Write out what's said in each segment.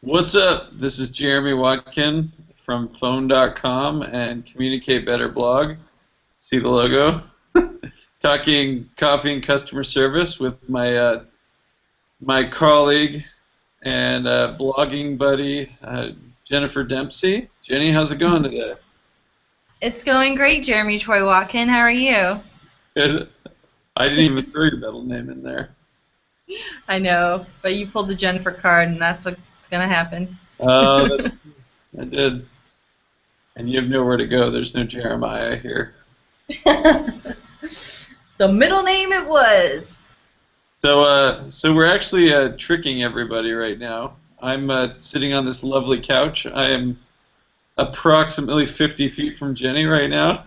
What's up? This is Jeremy Watkin from phone.com and Communicate Better blog. See the logo? Talking coffee and customer service with my colleague and blogging buddy, Jennifer Dempsey. Jenny, how's it going today? It's going great, Jeremy Troy Watkin. How are you? Good. I didn't even throw your middle name in there. I know, but you pulled the Jennifer card, and that's what's going to happen. Oh, I did. And you have nowhere to go. There's no Jeremiah here. So middle name it was. So we're actually tricking everybody right now. I'm sitting on this lovely couch. I am approximately 50 feet from Jenny right now.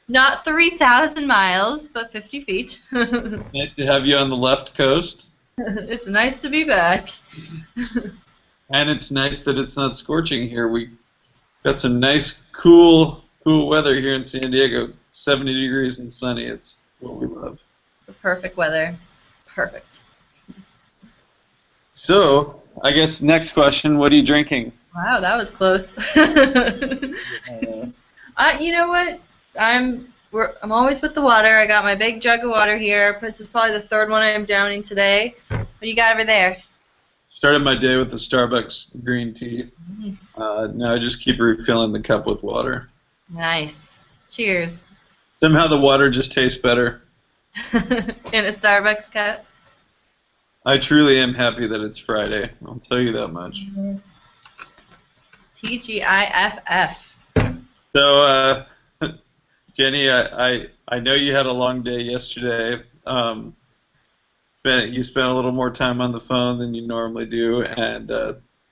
Not 3,000 miles, but 50 feet. Nice to have you on the left coast. It's nice to be back. And it's nice that it's not scorching here. We got some nice, cool weather here in San Diego. 70 degrees and sunny. It's what we love. The perfect weather. Perfect. So, I guess next question, what are you drinking? Wow, that was close. You know what? I'm always with the water. I got my big jug of water here. This is probably the third one I'm downing today. What do you got over there? Started my day with the Starbucks green tea. Now I just keep refilling the cup with water. Nice. Cheers. Somehow the water just tastes better. In a Starbucks cup. I truly am happy that it's Friday. I'll tell you that much. TGIFF. So, Jenny, I know you had a long day yesterday. You spent a little more time on the phone than you normally do, and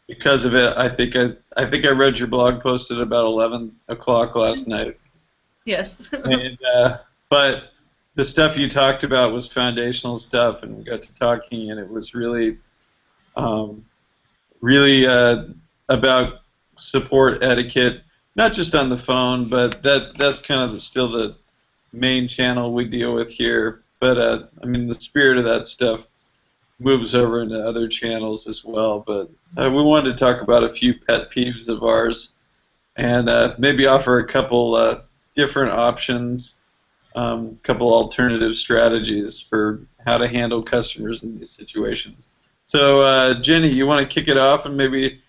because of it, I think I read your blog post at about 11 o'clock last night. Yes. But the stuff you talked about was foundational stuff, and we got to talking, and it was really about support etiquette, not just on the phone, but that's kind of still the main channel we deal with here. But I mean, the spirit of that stuff moves over into other channels as well. But we wanted to talk about a few pet peeves of ours, and maybe offer a couple different options, couple alternative strategies for how to handle customers in these situations. So, Jenny, you want to kick it off, and maybe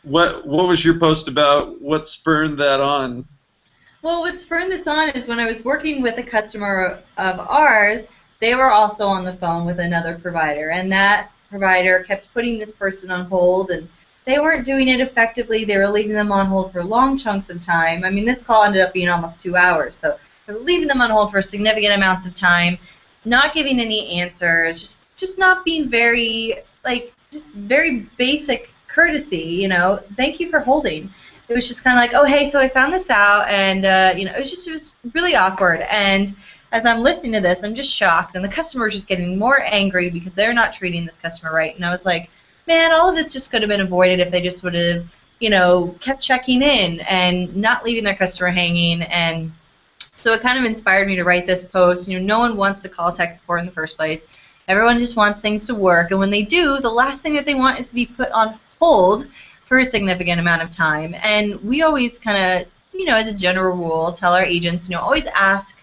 what was your post about? What spurred that on? Well, what spurred this on is when I was working with a customer of ours, they were also on the phone with another provider, and that provider kept putting this person on hold, and they weren't doing it effectively. They were leaving them on hold for long chunks of time. I mean, this call ended up being almost 2 hours, so they were leaving them on hold for significant amounts of time, not giving any answers, just not being very, just very basic courtesy, thank you for holding. It was just kind of like, oh, hey, so I found this out, and, it was really awkward. And as I'm listening to this, I'm just shocked, and the customer is just getting more angry because they're not treating this customer right. And I was like, man, all of this just could have been avoided if they just would have, kept checking in and not leaving their customer hanging. And so it kind of inspired me to write this post. No one wants to call tech support in the first place. Everyone just wants things to work, and when they do, the last thing that they want is to be put on hold for a significant amount of time. And we always kind of, as a general rule, tell our agents, always ask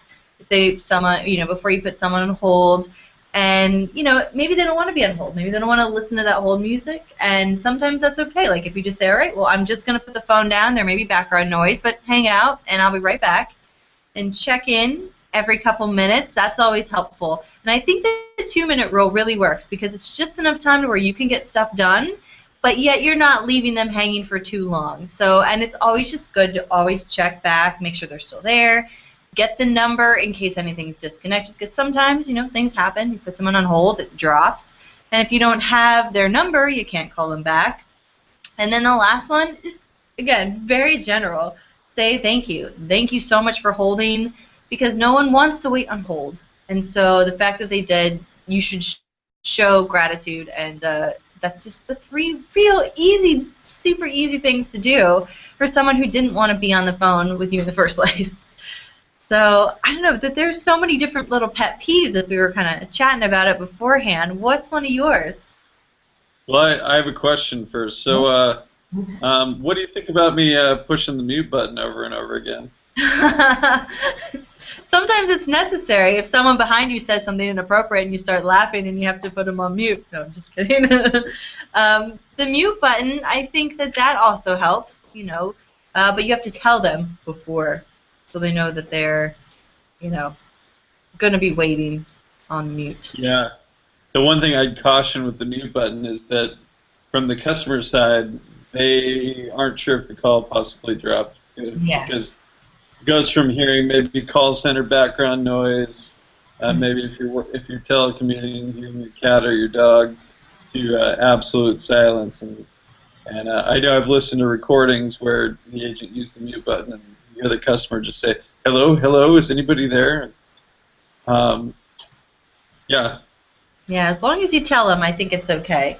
if someone, before you put someone on hold. And, maybe they don't want to be on hold. Maybe they don't want to listen to that hold music. And sometimes that's okay. Like if you just say, all right, well, I'm just going to put the phone down. There may be background noise, but hang out, and I'll be right back. And check in every couple minutes. That's always helpful. And I think that the 2-minute rule really works because it's just enough time to where you can get stuff done, but yet you're not leaving them hanging for too long. So, and it's always just good to always check back, make sure they're still there, get the number in case anything's disconnected, because sometimes, things happen. You put someone on hold, it drops, and if you don't have their number, you can't call them back. And then the last one, just, again, very general, say thank you. Thank you so much for holding, because no one wants to wait on hold. And so the fact that they did, you should show gratitude, and that's just the 3 real easy, super easy things to do for someone who didn't want to be on the phone with you in the first place. So I don't know, that there's so many different little pet peeves as we were kind of chatting about it beforehand. What's one of yours? Well, I have a question first. So, what do you think about me pushing the mute button over and over again? Sometimes it's necessary. If someone behind you says something inappropriate and you start laughing and you have to put them on mute. No, I'm just kidding. The mute button, I think that also helps, but you have to tell them before so they know that they're, you know, going to be waiting on mute. Yeah. The one thing I'd caution with the mute button is that from the customer side, they aren't sure if the call possibly dropped Yeah. because it goes from hearing maybe call center background noise, maybe if you're telecommuting, hearing your cat or your dog, to absolute silence. And I know I've listened to recordings where the agent used the mute button and you hear the customer just say, "Hello, hello, is anybody there?" Um, yeah, Yeah, as long as you tell them, I think it's okay,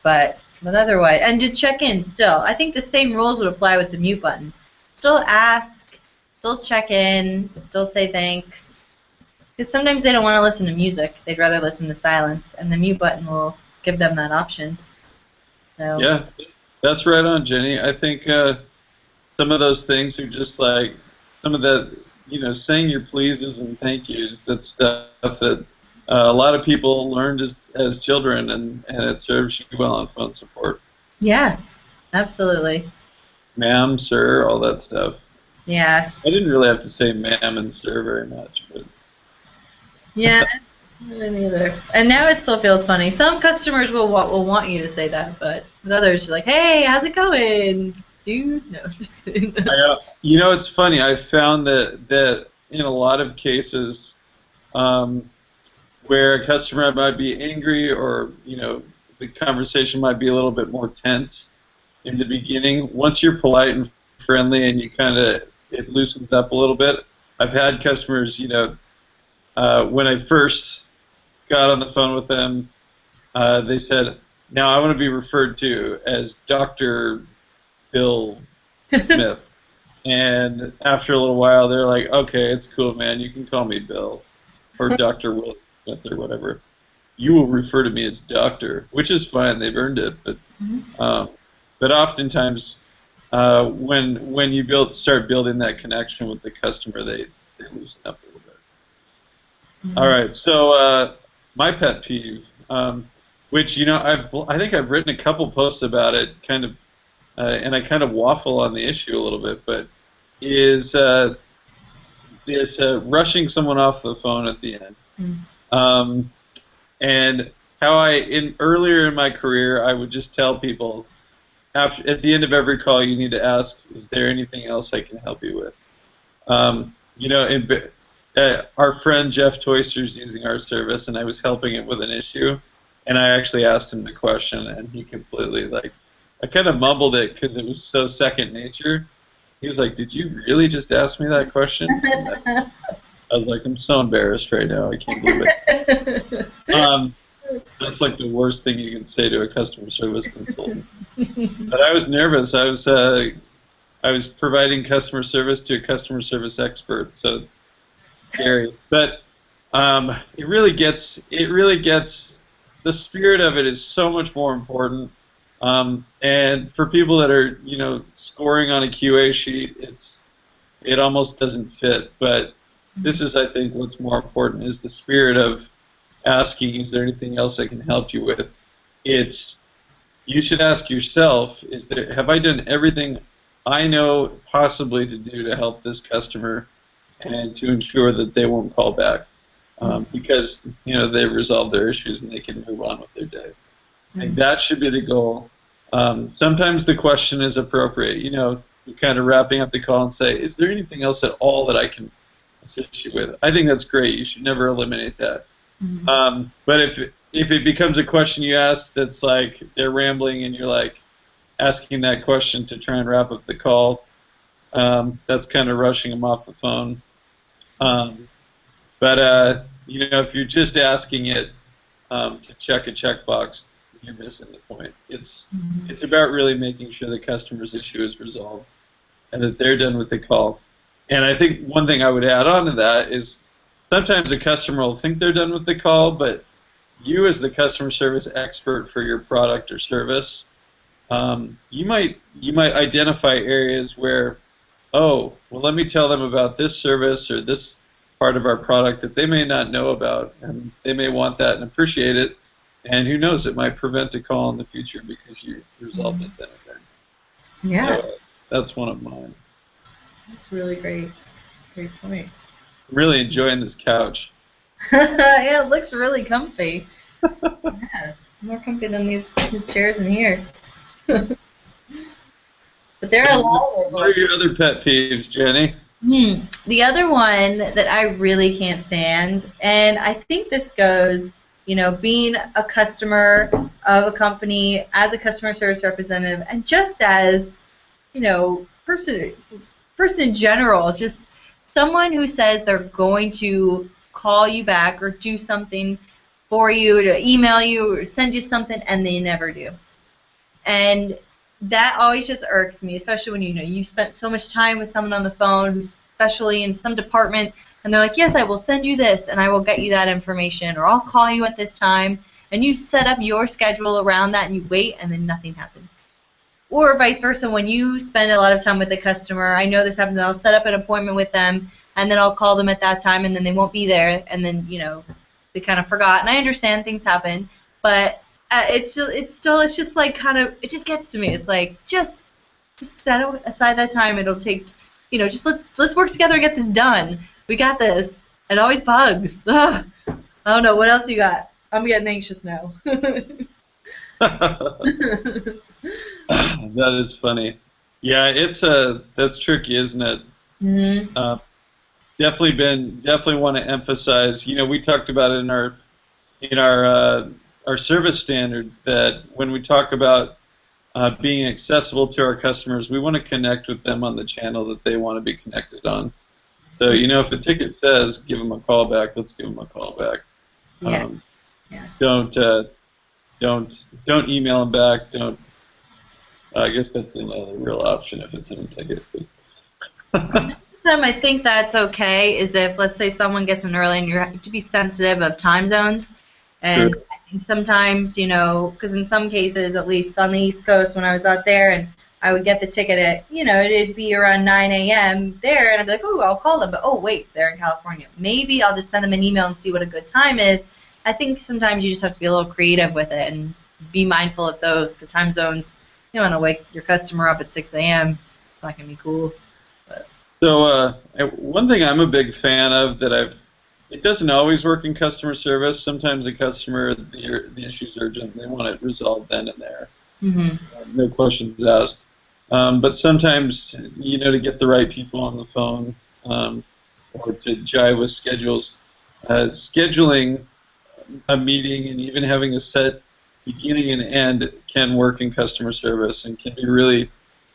but otherwise, and to check in still. I think the same rules would apply with the mute button. Still ask, still check in, still say thanks. Because sometimes they don't want to listen to music. They'd rather listen to silence, and the mute button will give them that option. So. yeah, that's right on, Jenny. I think some of those things are just like some of that, saying your pleases and thank yous. That stuff that a lot of people learned as children, and it serves you well on phone support. Yeah, absolutely. Ma'am, sir, all that stuff. Yeah. I didn't really have to say ma'am and sir very much, but Yeah, me neither. And now it still feels funny. Some customers will want you to say that, but others are like, "Hey, how's it going, dude?" No, just kidding. it's funny. I found that in a lot of cases, where a customer might be angry or the conversation might be a little bit more tense in the beginning. Once you're polite and friendly and you it loosens up a little bit. I've had customers, when I first got on the phone with them, they said, "Now I want to be referred to as Dr. Bill Smith." And after a little while, they're like, "Okay, it's cool, man. You can call me Bill or Dr. Will Smith or whatever. You will refer to me as Doctor," which is fine. They've earned it. But oftentimes, when you start building that connection with the customer, they loosen up a little bit. All right. So my pet peeve, which I think I've written a couple posts about it, and I kind of waffle on the issue a little bit, but is rushing someone off the phone at the end. And how earlier in my career, I would just tell people at the end of every call, you need to ask, "Is there anything else I can help you with?" Our friend Jeff Toyster's using our service, and I was helping him with an issue, and I actually asked him the question, and he completely I kind of mumbled it because it was so second nature. He was like, "Did you really just ask me that question?" I was like, "I'm so embarrassed right now. I can't believe it." That's like the worst thing you can say to a customer service consultant. But I was nervous. I was providing customer service to a customer service expert, so scary. But it really gets the spirit of it is so much more important. And for people that are scoring on a QA sheet, it almost doesn't fit. But this is, I think, what's more important is the spirit of asking, "Is there anything else I can help you with?" You should ask yourself, have I done everything I know possibly to do to help this customer and to ensure that they won't call back because they've resolved their issues and they can move on with their day. And that should be the goal. Sometimes the question is appropriate. You're kind of wrapping up the call and say, "Is there anything else at all that I can assist you with?" I think that's great. You should never eliminate that. But if it becomes a question you ask that's like they're rambling and you're like asking that question to try and wrap up the call, that's kind of rushing them off the phone. But if you're just asking it to check a checkbox, you're missing the point. It's about really making sure the customer's issue is resolved and that they're done with the call. And I think one thing I would add on to that is sometimes a customer will think they're done with the call, but you as the customer service expert for your product or service, you might identify areas where, oh, well, let me tell them about this service or this part of our product that they may not know about, and they may want that and appreciate it. And who knows, it might prevent a call in the future because you resolved it then and there. Yeah, So that's one of mine. that's really great. Great point. I'm really enjoying this couch. Yeah, it looks really comfy. Yeah, more comfy than these chairs in here. But there are a lot of What are your other pet peeves, Jenny? The other one that I really can't stand, and I think this goes, being a customer of a company as a customer service representative, and just as, person in general, just someone who says they're going to call you back or do something for you, to email you or send you something, and they never do. And that always just irks me, especially when you spent so much time with someone on the phone, who's especially in some department, and they're like, yes, I will send you this, and I will get you that information, or I'll call you at this time, and you set up your schedule around that, and you wait, and then nothing happens. Or vice versa, when you spend a lot of time with the customer, I know this happens, I'll set up an appointment with them, and then I'll call them at that time, and then they won't be there, and then, they kind of forgot, and I understand things happen, but it's just like it just gets to me. It's like just set aside that time. It'll take, just let's work together and get this done. We got this. It always bugs. Ugh. I don't know what else you got. I'm getting anxious now. That is funny. Yeah, that's tricky, isn't it? Mm-hmm. Definitely want to emphasize. We talked about it in our service standards that when we talk about being accessible to our customers, we want to connect with them on the channel that they want to be connected on. So, if the ticket says give them a call back, let's give them a call back. Yeah. Don't email them back. Don't. I guess that's another real option if it's in a ticket. Time I think that's okay is if, let's say, someone gets in early and you have to be sensitive of time zones. And Sure. I think sometimes, because in some cases, at least on the East Coast when I was out there, and I would get the ticket at, it'd be around 9 a.m. there, and I'd be like, oh, I'll call them. But, oh, wait, they're in California. Maybe I'll just send them an email and see what a good time is. I think sometimes you just have to be a little creative with it and be mindful of those, because time zones, you don't want to wake your customer up at 6 a.m. It's not going to be cool. So one thing I'm a big fan of it doesn't always work in customer service. Sometimes the customer, the issue's urgent, they want it resolved then and there. Mm-hmm. No questions asked. But sometimes, to get the right people on the phone or to jive with schedules, scheduling a meeting and even having a set beginning and end can work in customer service and can be really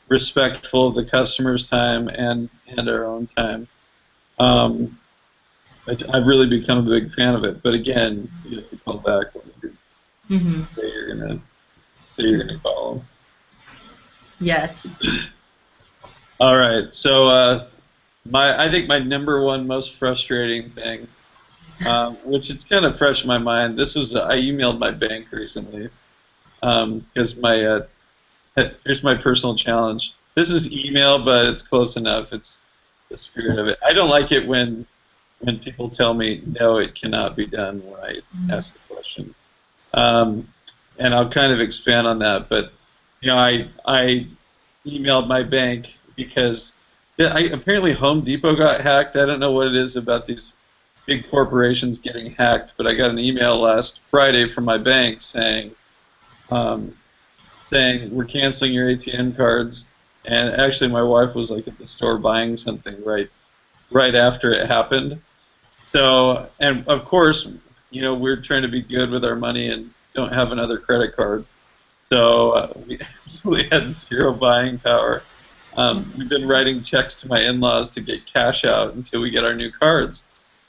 respectful of the customer's time and our own time. I've really become a big fan of it, but again, you have to call back when you say you're gonna call them. Yes. All right, so I think my number one most frustrating thing, which it's kind of fresh in my mind. This was I emailed my bank recently because here's my personal challenge. This is email, but it's close enough. It's the spirit of it. I don't like it when people tell me, no, it cannot be done when I ask the question. And I'll kind of expand on that. But, I emailed my bank because apparently Home Depot got hacked. I don't know what it is about these big corporations getting hacked, but I got an email last Friday from my bank saying we're canceling your ATM cards. And actually, my wife was at the store buying something right after it happened. So, and of course, we're trying to be good with our money and don't have another credit card. So we absolutely had zero buying power. We've been writing checks to my in-laws to get cash out until we get our new cards.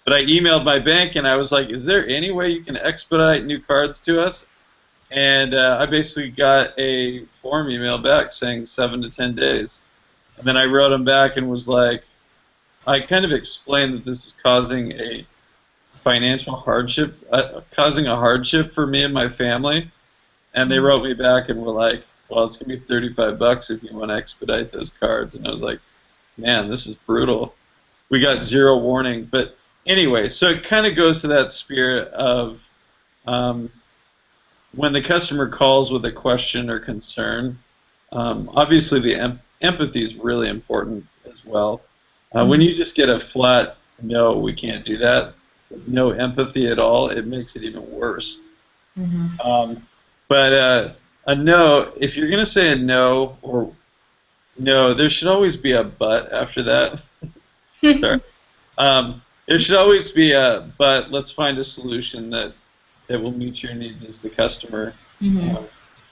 But I emailed my bank and I was like, is there any way you can expedite new cards to us? And I basically got a form email back saying 7 to 10 days. And then I wrote them back and was like, I kind of explained that this is causing financial hardship, causing a hardship for me and my family. And they wrote me back and were like, well, it's going to be $35 if you want to expedite those cards. And I was like, man, this is brutal. We got zero warning. But anyway, so it kind of goes to that spirit of when the customer calls with a question or concern, obviously the empathy is really important as well. When you just get a flat, no, we can't do that, no empathy at all, it makes it even worse. But a no, if you're going to say a no or no, there should always be a but after that. Sorry. There should always be a but. Let's find a solution that will meet your needs as the customer.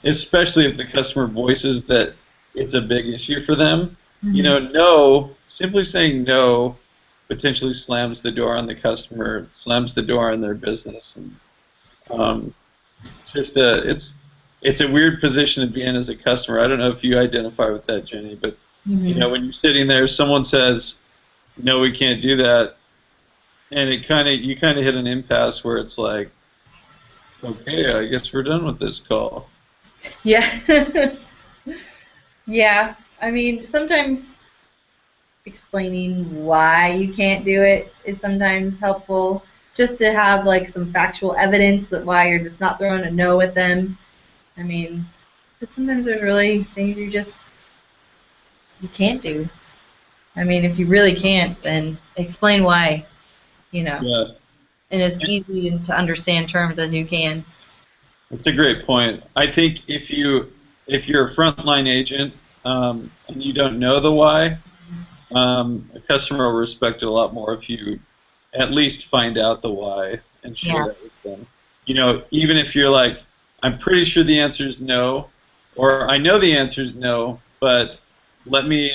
Especially if the customer voices that it's a big issue for them. You know, no, simply saying no potentially slams the door on the customer, slams the door on their business. And, it's a weird position to be in as a customer. I don't know if you identify with that, Jenny, but you know, when you're sitting there, someone says, "No, we can't do that," and you kind of hit an impasse where it's like, "Okay, I guess we're done with this call." Yeah. Yeah. I mean, sometimes explaining why you can't do it is sometimes helpful, just to have like some factual evidence that why you're just not throwing a no at them. I mean, but sometimes there's really things you can't do. I mean, if you really can't, then explain why, you know, Yeah. in as easy to understand terms as you can. That's a great point. I think if you're a frontline agent and you don't know the why, a customer will respect it a lot more if you at least find out the why and share that with them. You know, even if you're like, I'm pretty sure the answer is no, or I know the answer is no, but let me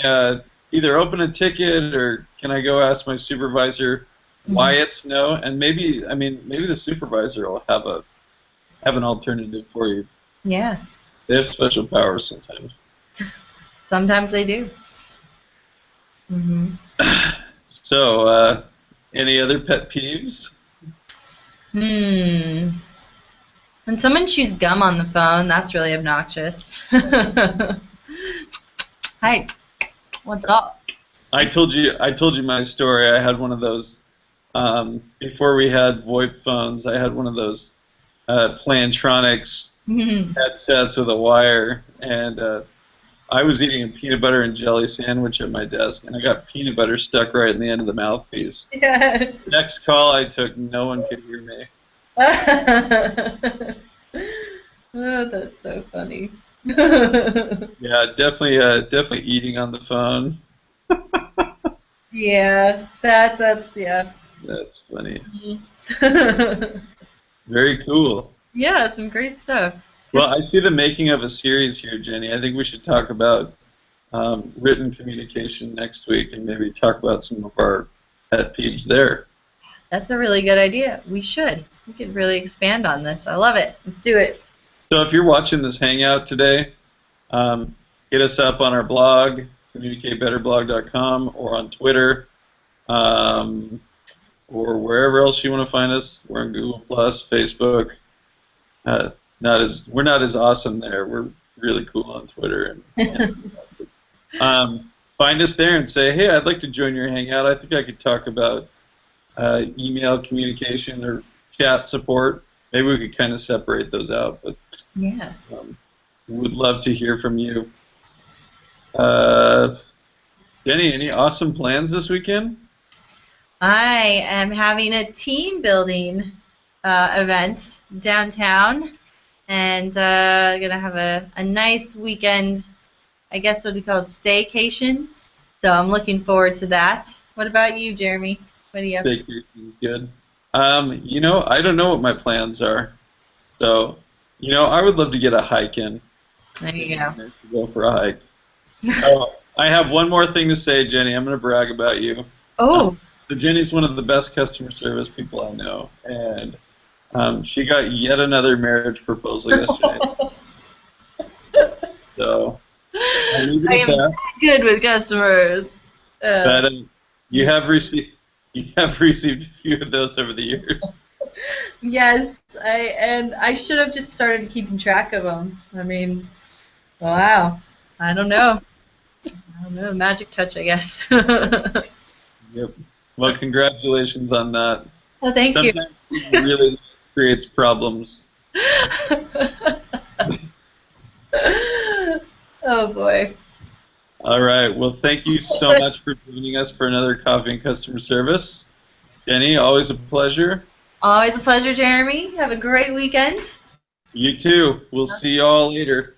either open a ticket or can I go ask my supervisor why it's no, and maybe the supervisor will have an alternative for you. Yeah. They have special powers sometimes. Sometimes they do. So, any other pet peeves? When someone chews gum on the phone, that's really obnoxious. Hi, what's up? I told you my story. I had one of those before we had VoIP phones. I had one of those Plantronics headsets with a wire, and I was eating a peanut butter and jelly sandwich at my desk, and I got peanut butter stuck right in the end of the mouthpiece. Yeah. Next call I took, no one could hear me. Oh, that's so funny. Yeah, definitely eating on the phone. Yeah, that's yeah. That's funny. Very cool. Yeah, some great stuff. Well, I see the making of a series here, Jenny. I think we should talk about written communication next week and maybe talk about some of our pet peeves there. That's a really good idea. We should. We could really expand on this. I love it. Let's do it. So if you're watching this hangout today, hit us up on our blog, communicatebetterblog.com, or on Twitter, or wherever else you want to find us. We're on Google+, Facebook. We're not as awesome there. We're really cool on Twitter. And find us there and say, hey, I'd like to join your hangout. I think I could talk about email communication or chat support. Maybe we could kind of separate those out. But yeah, would love to hear from you. Jenny, any awesome plans this weekend? I am having a team building event downtown, and gonna have a nice weekend. I guess what we call staycation. So I'm looking forward to that. What about you, Jeremy? What do you have? Staycation is good. You know, I don't know what my plans are. So, you know, I would love to get a hike in. There you go. Nice to go for a hike. Oh, I have one more thing to say, Jenny. I'm going to brag about you. Oh. So Jenny's one of the best customer service people I know, and she got yet another marriage proposal yesterday. So I am good with customers. but you have You have received a few of those over the years. Yes, I should have just started keeping track of them. I mean, wow. I don't know. I don't know. Magic touch, I guess. Well, Yep. Well, congratulations on that. thank you. Sometimes being really nice creates problems. Oh boy. All right. Well, thank you so much for joining us for another Coffee and Customer Service. Jenny, always a pleasure. Always a pleasure, Jeremy. Have a great weekend. You too. We'll see you all later.